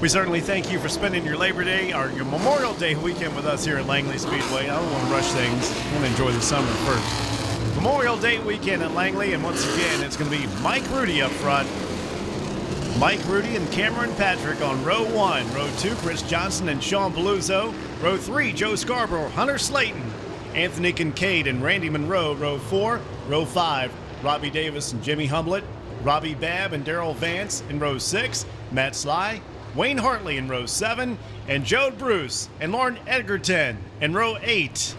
We certainly thank you for spending your Labor Day or your Memorial Day weekend with us here at Langley Speedway. I don't want to rush things. I want to enjoy the summer first. Memorial Day weekend at Langley, and once again, it's going to be Mike Rudy up front. Mike Rudy and Cameron Patrick on row 1. Row 2, Chris Johnson and Sean Paluzzo. Row 3, Joe Scarborough, Hunter Slayton, Anthony Kincaid, and Randy Monroe. Row 4, Row 5, Robbie Davis and Jimmy Humblett, Robbie Babb and Daryl Vance. In row 6, Matt Sly, Wayne Hartley in row 7, and Joe Bruce and Lauren Edgerton in row 8.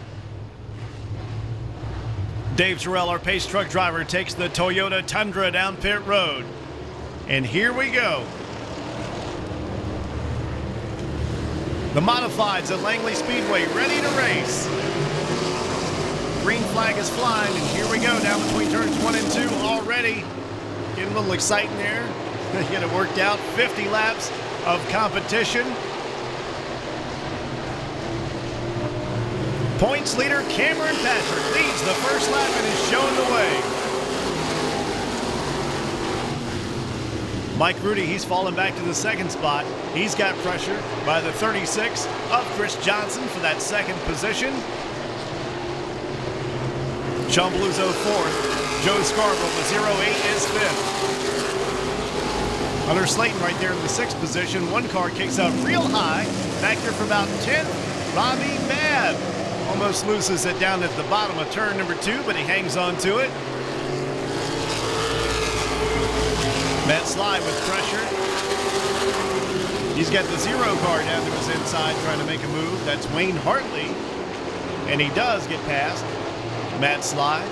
Dave Terrell, our pace truck driver, takes the Toyota Tundra down pit road. And here we go. The modifieds at Langley Speedway ready to race. Green flag is flying, and here we go down between turns 1 and 2 already. Getting a little exciting there. Get it worked out. 50 laps of competition. Points leader Cameron Patrick leads the first lap and is showing the way. Mike Rudy, he's fallen back to the second spot. He's got pressure by the 36 of Chris Johnson for that second position. Sean Paluzzo fourth. Joe Scarborough, the 08, is fifth. Hunter Slayton right there in the 6th position. One car kicks up real high. Back there for about 10th, Robbie Babb. Almost loses it down at the bottom of turn number 2, but he hangs on to it. Matt Sly with pressure. He's got the 0 car down to his inside trying to make a move. That's Wayne Hartley. And he does get past Matt Sly.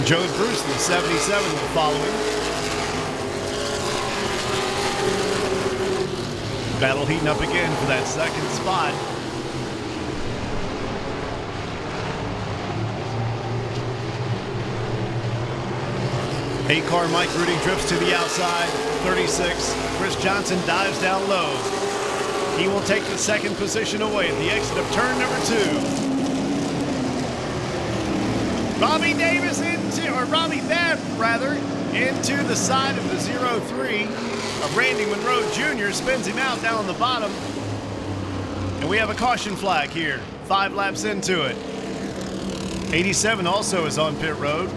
Joe Bruce, the 77, will follow him. Battle heating up again for that second spot. Eight-car Mike Rudy drifts to the outside. 36, Chris Johnson dives down low. He will take the second position away at the exit of turn number 2. Robbie Babb, into the side of the 03 of Randy Monroe Jr. Spins him out down on the bottom. And we have a caution flag here, 5 laps into it. 87 also is on pit road.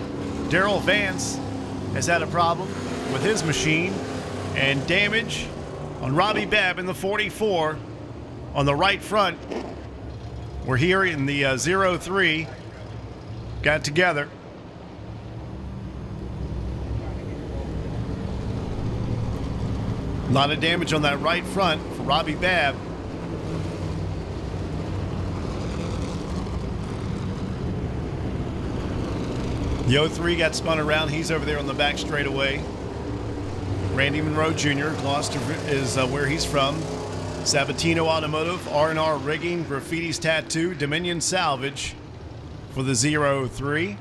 Daryl Vance has had a problem with his machine, and damage on Robbie Babb in the 44 on the right front. We're here in the 03. Got together. A lot of damage on that right front for Robbie Babb. The 03 got spun around. He's over there on the back straightaway. Randy Monroe Jr. Gloucester is where he's from. Sabatino Automotive, R&R Rigging, Graffiti's Tattoo, Dominion Salvage for the 03.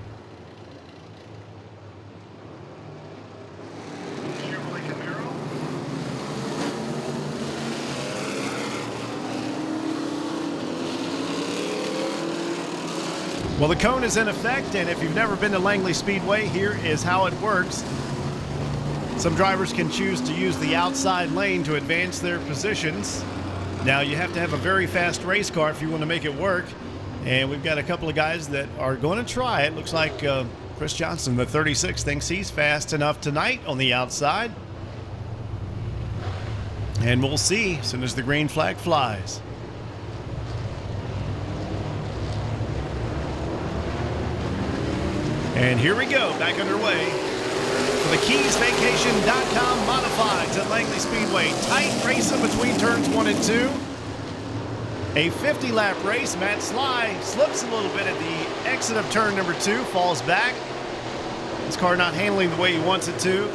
Well, the cone is in effect, and if you've never been to Langley Speedway, here is how it works. Some drivers can choose to use the outside lane to advance their positions. Now, you have to have a very fast race car if you want to make it work, and we've got a couple of guys that are going to try it. Looks like Chris Johnson, the 36, thinks he's fast enough tonight on the outside. And we'll see as soon as the green flag flies. And here we go, back underway for the KeysVacation.com modifieds at Langley Speedway. Tight racing between turns 1 and 2. A 50-lap race. Matt Sly slips a little bit at the exit of turn number 2, falls back. His car not handling the way he wants it to.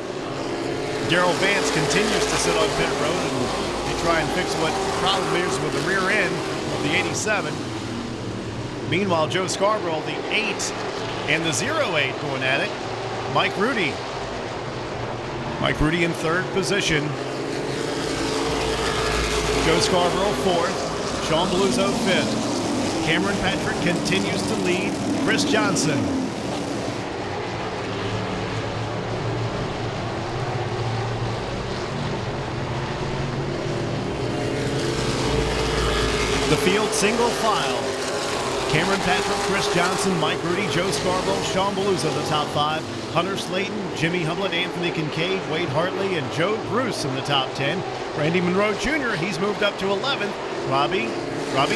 Daryl Vance continues to sit on pit road and they try and fix what the problem is with the rear end of the 87. Meanwhile, Joe Scarborough, the 8 and the 08 going at it. Mike Rudy in 3rd position. Joe Scarborough 4th. Sean Paluzzo 5th. Cameron Patrick continues to lead Chris Johnson. single file. Cameron Patrick, Chris Johnson, Mike Rudy, Joe Scarborough, Sean Beluza, the top 5. Hunter Slayton, Jimmy Hublett, Anthony Kincaid, Wade Hartley, and Joe Bruce in the top 10. Randy Monroe Jr., he's moved up to 11th. Robbie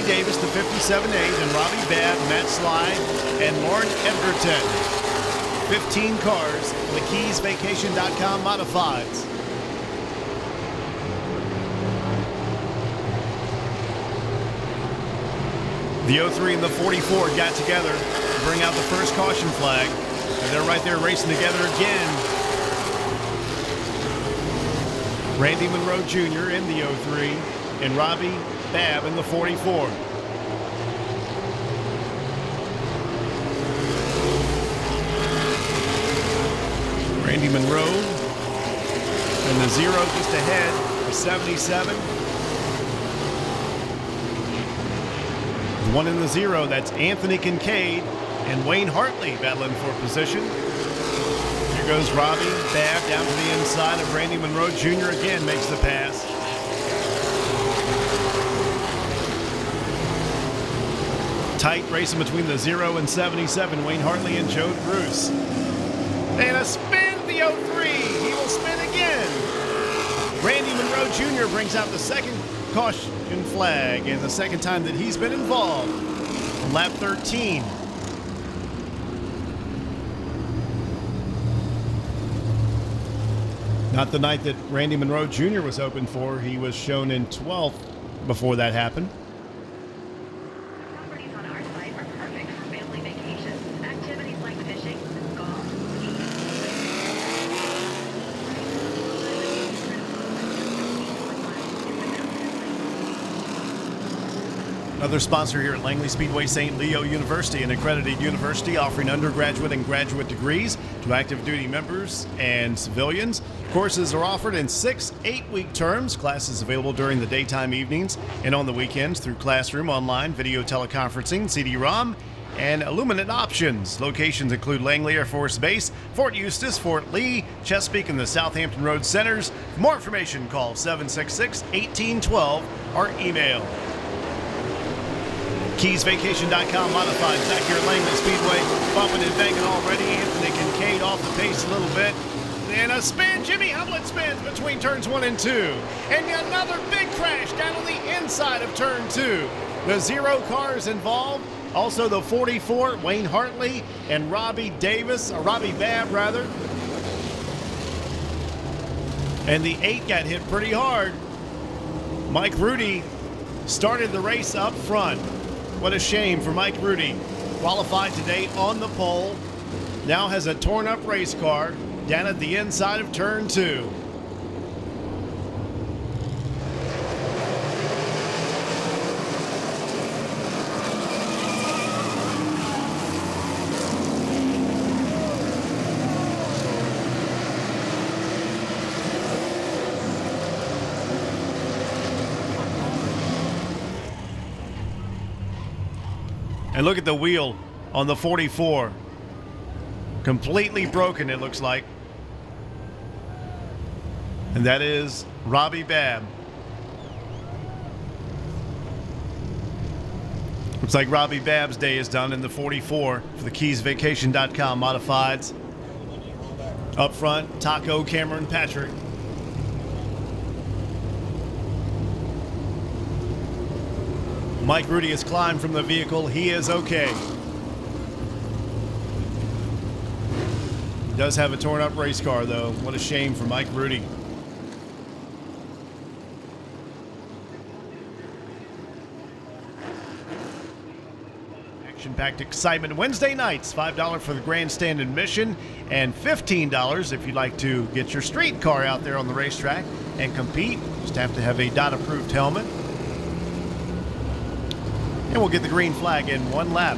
Davis to 57 8th, and Robbie Babb, Matt Sly, and Lauren Edgerton. 15 cars for the KeysVacation.com Modifieds. The 03 and the 44 got together to bring out the first caution flag, and they're right there racing together again. Randy Monroe Jr. in the 03 and Robbie Babb in the 44. Randy Monroe and the 0 just ahead, the 77. One in the 0, that's Anthony Kincaid and Wayne Hartley battling for position. Here goes Robbie Babb down to the inside of Randy Monroe Jr. again, makes the pass. Tight racing between the 0 and 77, Wayne Hartley and Joe Bruce. And a spin, the 03, he will spin again. Randy Monroe Jr. brings out the second caution flag, and the second time that he's been involved on lap 13. Not the night that Randy Monroe Jr. was open for. He was shown in 12th before that happened. Properties on our site are perfect for family vacations, activities like fishing, golf, Another sponsor here at Langley Speedway St. Leo University, an accredited university offering undergraduate and graduate degrees to active duty members and civilians. Courses are offered in 6 8-week terms. Classes available during the daytime, evenings, and on the weekends through classroom, online, video teleconferencing, CD-ROM, and Illuminate options. Locations include Langley Air Force Base, Fort Eustis, Fort Lee, Chesapeake, and the Southampton Road Centers. For more information, call 766-1812 or email KeysVacation.com Modified back here at Langley Speedway. Bumping and banging already. Anthony Kincaid off the pace a little bit. And a spin. Jimmy Hublett spins between turns 1 and 2. And another big crash down on the inside of turn 2. The 0 cars involved. Also the 44, Wayne Hartley and Robbie Babb rather. And the 8 got hit pretty hard. Mike Rudy started the race up front. What a shame for Mike Rudy. Qualified today on the pole. Now has a torn up race car down at the inside of turn 2. And look at the wheel on the 44. Completely broken, it looks like. And that is Robbie Babb. Looks like Robbie Babb's day is done in the 44 for the KeysVacation.com Modifieds. Up front, Taco Cameron Patrick. Mike Rudy has climbed from the vehicle. He is okay. Does have a torn up race car though. What a shame for Mike Rudy. Action-packed excitement Wednesday nights. $5 for the grandstand admission and $15 if you'd like to get your street car out there on the racetrack and compete. Just have to have a DOT-approved helmet. And we'll get the green flag in 1 lap.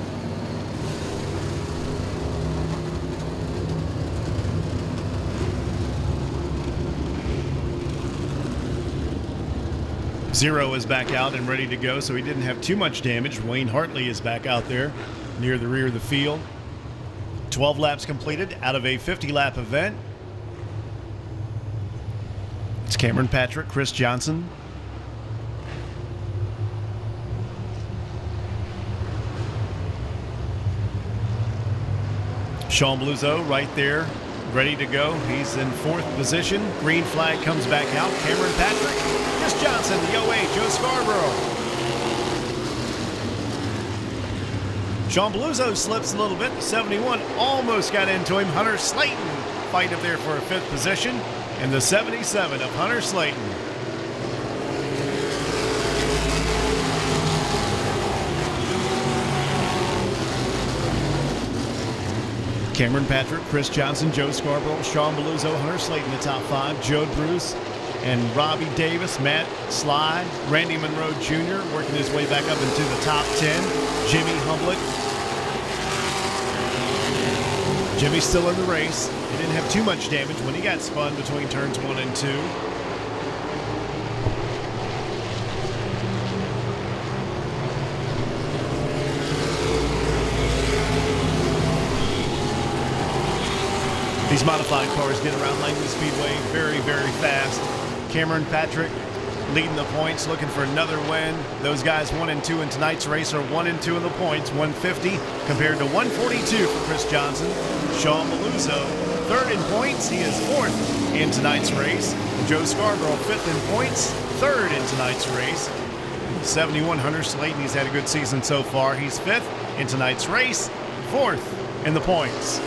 Zero is back out and ready to go, so he didn't have too much damage. Wayne Hartley is back out there near the rear of the field. 12 laps completed out of a 50-lap event. It's Cameron Patrick, Chris Johnson, Sean Bluzo right there, ready to go. He's in 4th position. Green flag comes back out. Cameron Patrick, Chris Johnson, the 08, Joe Scarborough. Sean Bluzo slips a little bit. 71 almost got into him. Hunter Slayton fight up there for a 5th position. And the 77 of Hunter Slayton. Cameron Patrick, Chris Johnson, Joe Scarborough, Sean Bluzo, Hunter Slayton, the top 5. Joe Bruce and Robbie Davis, Matt Sly, Randy Monroe Jr. working his way back up into the top 10. Jimmy Humblick. Jimmy's still in the race. He didn't have too much damage when he got spun between turns 1 and 2. These modified cars get around Langley Speedway very, very fast. Cameron Patrick leading the points, looking for another win. Those guys 1 and 2 in tonight's race are 1 and 2 in the points, 150 compared to 142 for Chris Johnson. Sean Bluzo, 3rd in points. He is 4th in tonight's race. Joe Scarborough, 5th in points, 3rd in tonight's race. 71 Hunter Slayton, he's had a good season so far. He's 5th in tonight's race, 4th in the points.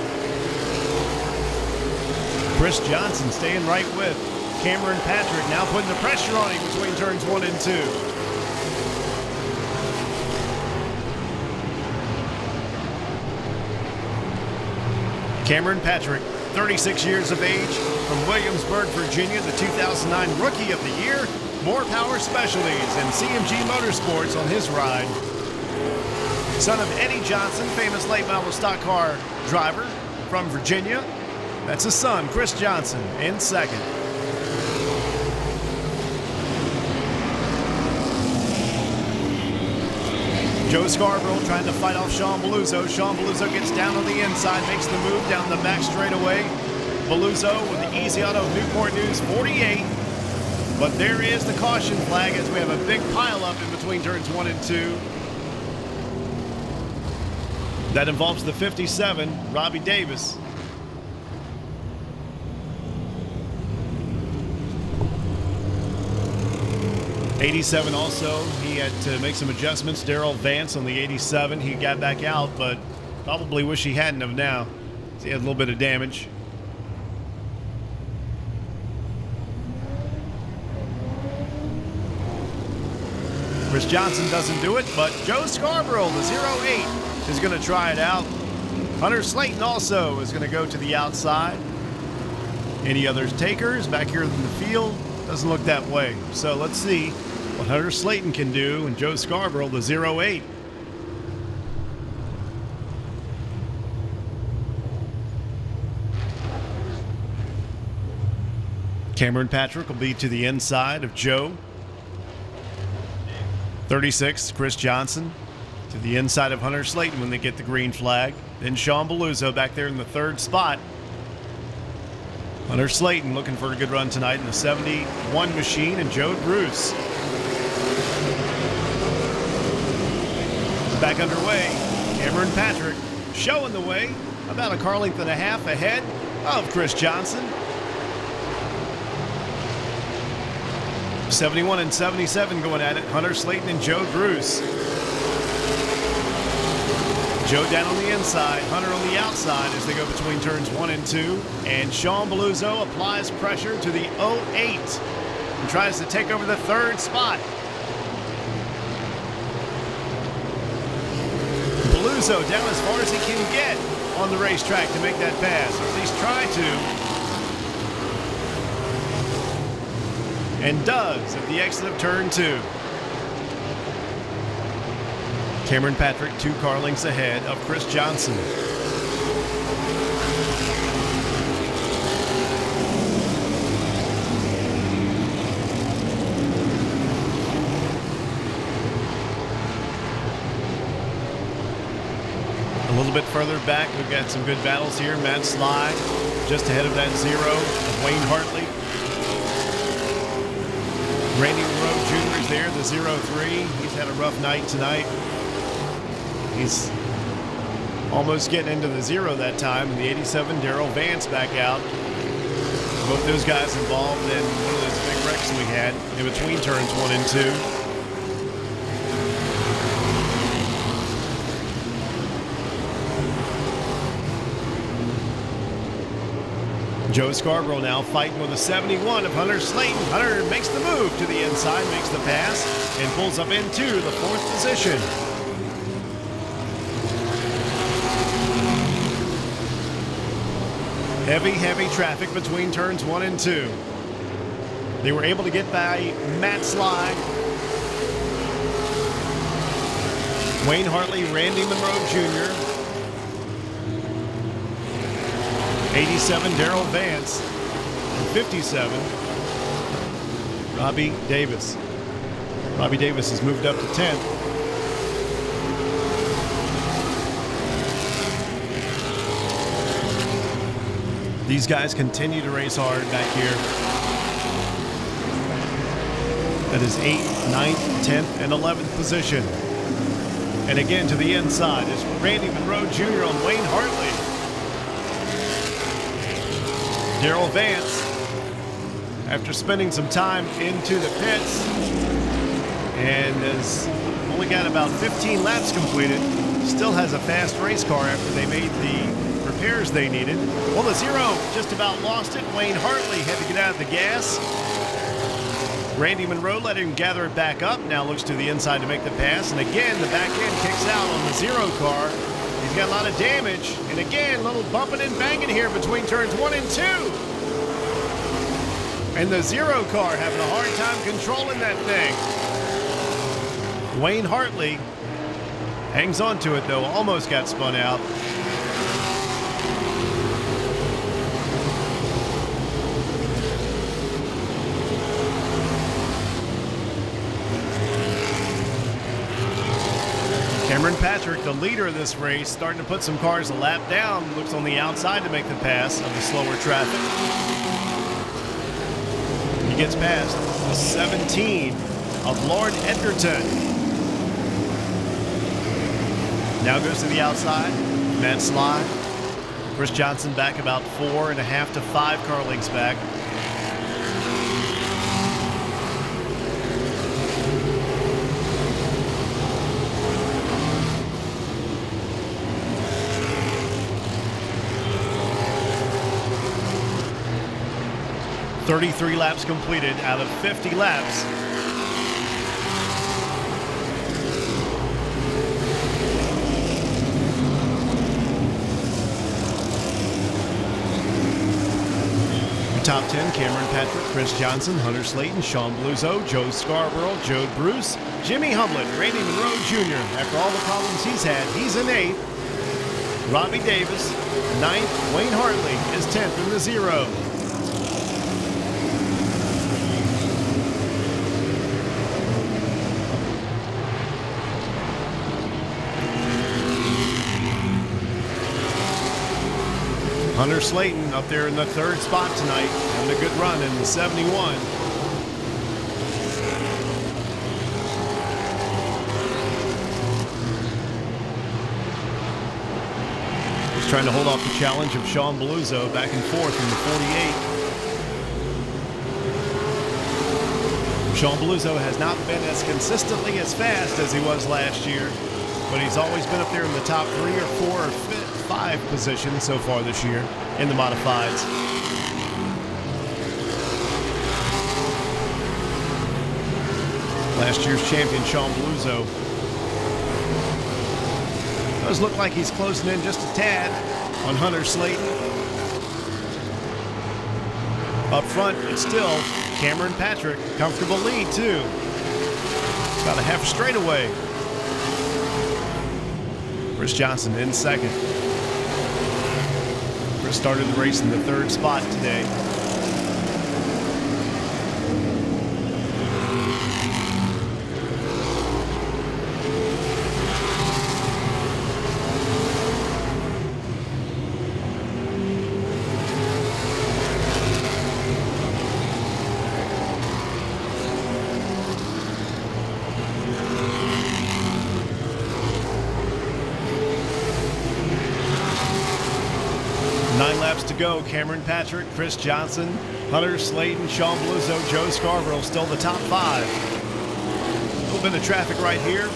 Chris Johnson staying right with Cameron Patrick, now putting the pressure on him between turns 1 and 2. Cameron Patrick, 36 years of age, from Williamsburg, Virginia, the 2009 Rookie of the Year. More Power Specialties and CMG Motorsports on his ride. Son of Eddie Johnson, famous late model stock car driver from Virginia. That's his son, Chris Johnson, in 2nd. Joe Scarborough trying to fight off Sean Bluzo. Sean Bluzo gets down on the inside, makes the move down the back straightaway. Bluzo with the Easy Auto Newport News 48. But there is the caution flag as we have a big pileup in between turns 1 and 2. That involves the 57, Robbie Davis. '87 also, he had to make some adjustments. Darrell Vance on the '87, he got back out, but probably wish he hadn't have now. He had a little bit of damage. Chris Johnson doesn't do it, but Joe Scarborough, the 08, is going to try it out. Hunter Slayton also is going to go to the outside. Any other takers back here in the field? Doesn't look that way. So let's see what Hunter Slayton can do and Joe Scarborough, the 08. Cameron Patrick will be to the inside of Joe. 36, Chris Johnson to the inside of Hunter Slayton when they get the green flag. Then Sean Bluzo back there in the 3rd spot. Hunter Slayton looking for a good run tonight in the 71 machine, and Joe Bruce. Back underway, Cameron Patrick showing the way, about a car length and a half ahead of Chris Johnson. 71 and 77 going at it, Hunter Slayton and Joe Bruce. Joe down on the inside, Hunter on the outside as they go between turns 1 and 2. And Sean Bluzo applies pressure to the 08 and tries to take over the 3rd spot. Bluzo down as far as he can get on the racetrack to make that pass, or at least try to. And does at the exit of turn 2. Cameron Patrick 2 car lengths ahead of Chris Johnson. A little bit further back, we've got some good battles here. Matt Sly just ahead of that 0 of Wayne Hartley. Randy Monroe Jr. is there, the 03. He's had a rough night tonight. He's Almost getting into the 0 that time. And the 87 Darrell Vance back out. Both those guys involved in one of those big wrecks we had in between turns 1 and 2. Joe Scarborough now fighting with a 71 of Hunter Slayton. Hunter makes the move to the inside, makes the pass, and pulls up into the 4th position. Heavy traffic between turns 1 and 2. They were able to get by Matt Sly, Wayne Hartley, Randy Monroe Jr., 87 Darrell Vance, and 57 Robbie Davis. Robbie Davis has moved up to 10th. These guys continue to race hard back here. That is 8th, 9th, 10th, and 11th position. And again to the inside is Randy Monroe Jr. and Wayne Hartley. Darrell Vance, after spending some time into the pits and has only got about 15 laps completed, still has a fast race car after they made the repairs they needed. Well, the 0 just about lost it. Wayne Hartley had to get out of the gas. Randy Monroe let him gather it back up. Now looks to the inside to make the pass. And again, the back end kicks out on the 0 car. He's got a lot of damage. And again, a little bumping and banging here between turns 1 and 2. And the 0 car having a hard time controlling that thing. Wayne Hartley hangs on to it, though. Almost got spun out. Cameron Patrick, the leader of this race, starting to put some cars a lap down. Looks on the outside to make the pass of the slower traffic. He gets past the 17 of Lord Edgerton. Now goes to the outside. Matt Sly. Chris Johnson back about 4.5 to 5 car lengths back. .33 laps completed out of 50 laps. Top 10, Cameron Patrick, Chris Johnson, Hunter Slayton, Sean Bluzo, Joe Scarborough, Joe Bruce, Jimmy Humlin, Randy Monroe Jr. After all the problems he's had, he's in 8th. Robbie Davis, 9th. Wayne Hartley is 10th in the 0. Hunter Slayton up there in the 3rd spot tonight, having a good run in the 71. He's trying to hold off the challenge of Sean Bluzo back and forth in the 48. Sean Bluzo has not been as consistently as fast as he was last year, but he's always been up there in the top 3 or 4 or 5 positions so far this year in the modifieds. Last year's champion Sean Bluzo does look like he's closing in just a tad on Hunter Slayton. Up front, it's still Cameron Patrick, comfortable lead too. About a half straightaway. Chris Johnson in 2nd. Chris started the race in the 3rd spot today. to go. Cameron Patrick, Chris Johnson, Hunter Slayton, Sean Bluzzo, Joe Scarborough still the top 5. A little bit of traffic right here.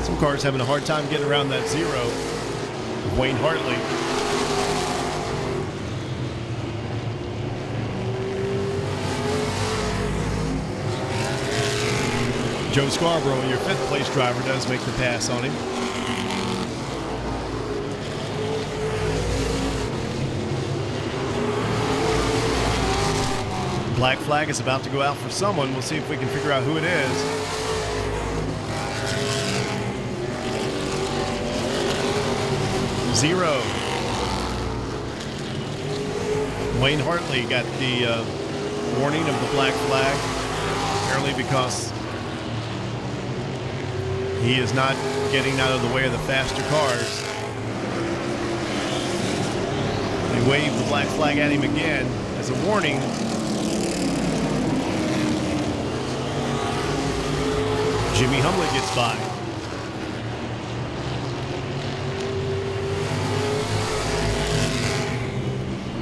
Some cars having a hard time getting around that 0. Wayne Hartley. Joe Scarborough, your 5th place driver, does make the pass on him. Black flag is about to go out for someone. We'll see if we can figure out who it is. Zero. Wayne Hartley got the warning of the black flag, apparently because he is not getting out of the way of the faster cars. They wave the black flag at him again as a warning. Jimmy Humley gets by.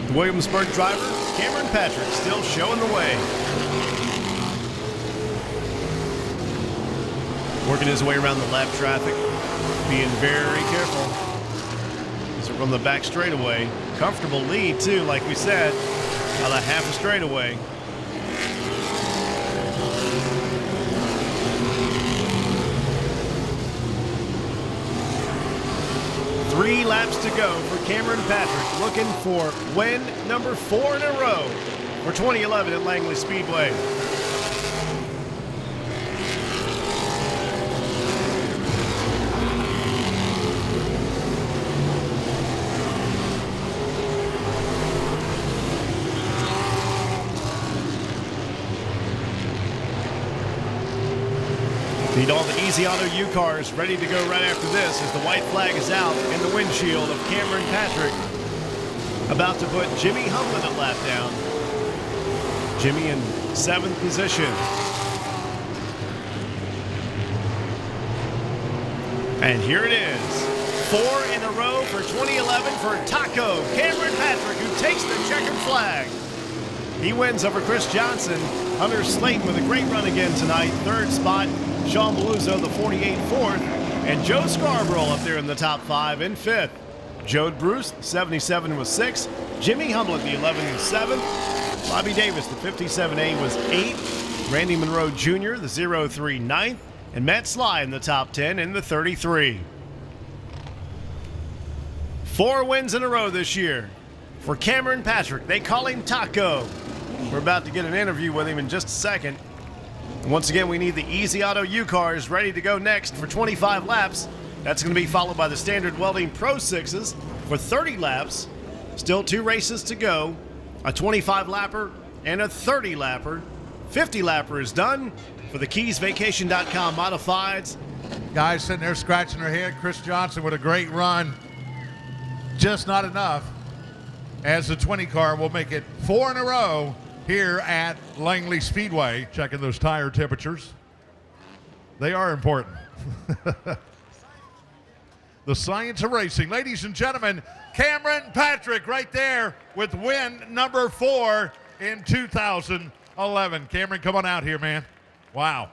The Williamsburg driver, Cameron Patrick, still showing the way. Working his way around the lap traffic, being very careful. These are from the back straightaway. Comfortable lead, too, like we said, out of half a straightaway. Three laps to go for Cameron Patrick, looking for win number 4 in a row for 2011 at Langley Speedway. Need all the Easy Auto U cars ready to go right after this as the white flag is out in the windshield of Cameron Patrick. About to put Jimmy Humlin a lap down. Jimmy in 7th position. And here it is. 4 in a row for 2011 for Taco Cameron Patrick, who takes the checkered flag. He wins over Chris Johnson. Hunter Slayton with a great run again tonight. 3rd spot. Sean Bluzzo, the 48 4th, and Joe Scarborough up there in the top 5 in 5th. Joe Bruce, the 77 was 6th. Jimmy Humlin, the 11 was 7th. Bobby Davis, the 57A was 8th. Randy Monroe Jr., the 03 9th. And Matt Sly in the top 10 in the 33. 4 wins in a row this year for Cameron Patrick. They call him Taco. We're about to get an interview with him in just a second. Once again, we need the Easy Auto U cars ready to go next for 25 laps. That's going to be followed by the Standard Welding Pro 6s for 30 laps. Still 2 races to go. A 25-lapper and a 30-lapper. 50-lapper is done for the KeysVacation.com Modifieds. Guys sitting there scratching their head. Chris Johnson with a great run. Just not enough, as the 20 car will make it 4 in a row here at Langley Speedway. Checking those tire temperatures. They are important. The science of racing. Ladies and gentlemen, Cameron Patrick right there with win number 4 in 2011. Cameron, come on out here, man. Wow.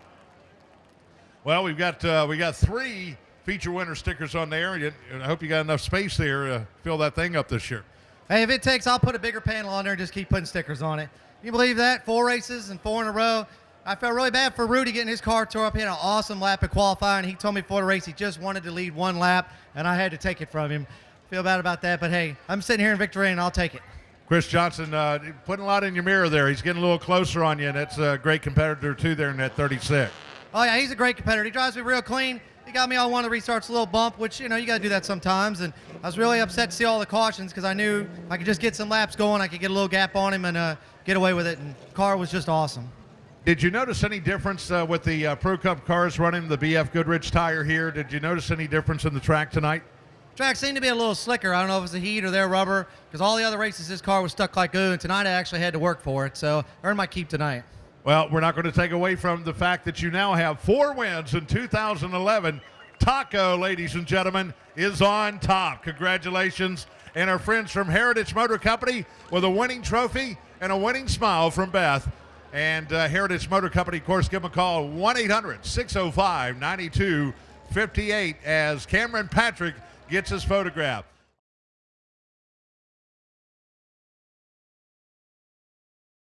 Well, we got 3 feature winner stickers on there. I hope you got enough space there to fill that thing up this year. Hey, if it takes, I'll put a bigger panel on there and just keep putting stickers on it. You believe that? 4 races and 4 in a row. I felt really bad for Rudy getting his car tore up. He had an awesome lap at qualifying. He told me before the race he just wanted to lead 1 lap, and I had to take it from him. Feel bad about that, but hey, I'm sitting here in victory, and I'll take it. Chris Johnson putting a lot in your mirror there. He's getting a little closer on you, and that's a great competitor, too, there in that 36. Oh, yeah, he's a great competitor. He drives me real clean. He got me on one of the restarts, a little bump, which, you know, you got to do that sometimes. And I was really upset to see all the cautions because I knew if I could just get some laps going, I could get a little gap on him and get away with it. And the car was just awesome. Did you notice any difference with the Pro Cup cars running the BF Goodrich tire here? Did you notice any difference in the track tonight? Track seemed to be a little slicker. I don't know if it's the heat or their rubber, because all the other races this car was stuck like glue, and tonight I actually had to work for it. So I earned my keep tonight. Well, we're not going to take away from the fact that you now have 4 wins in 2011. Taco, ladies and gentlemen, is on top. Congratulations. And our friends from Heritage Motor Company with a winning trophy and a winning smile from Beth. And Heritage Motor Company, of course, give them a call, 1-800-605-9258 as Cameron Patrick gets his photograph.